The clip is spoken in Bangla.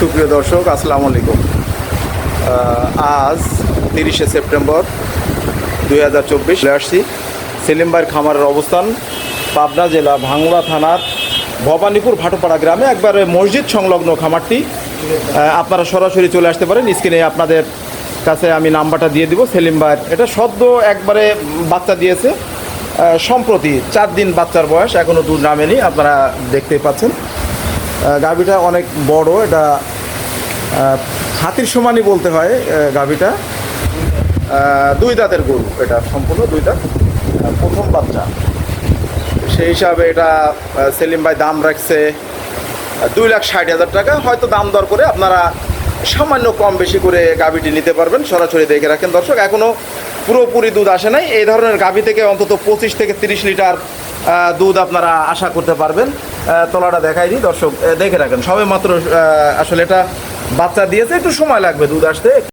সুপ্রিয় দর্শক, আসসালামু আলাইকুম। আজ 30শে সেপ্টেম্বর 2024 আসছি। সেলিম ভাইয়ের খামারের অবস্থান পাবনা জেলা ভাঙ্গুড়া থানার ভবানীপুর ভাটোপাড়া গ্রামে, একবারে মসজিদ সংলগ্ন খামারটি। আপনারা সরাসরি চলে আসতে পারেন। স্ক্রিনে আপনাদের কাছে আমি নাম্বারটা দিয়ে দিব। সেলিম ভাইয়ের এটা সদ্য একবারে বাচ্চা দিয়েছে, সম্প্রতি 4 দিন বাচ্চার বয়স, এখনও দুধ নামেনি, আপনারা দেখতেই পাচ্ছেন। গাভীটা অনেক বড়, এটা হাতির সমানই বলতে হয়। গাভীটা 2 দাঁতের গরু, এটা সম্পূর্ণ 2 দাঁত, প্রথম বাচ্চা। সেই হিসাবে এটা সেলিম ভাই দাম রাখছে 2,60,000 টাকা। হয়তো দাম দর করে আপনারা সামান্য কম বেশি করে গাভীটি নিতে পারবেন। সরাসরি দেখে রাখেন দর্শক, এখনও পুরোপুরি দুধ আসে নাই। এই ধরনের গাভী থেকে অন্তত 25 থেকে 30 লিটার দুধ আপনারা আশা করতে পারবেন। তলাটা দেখাই দিই দর্শক, দেখে রাখেন। সবে মাত্র আসলে এটা বাচ্চা দিয়েছে, একটু সময় লাগবে দুধ আসতে।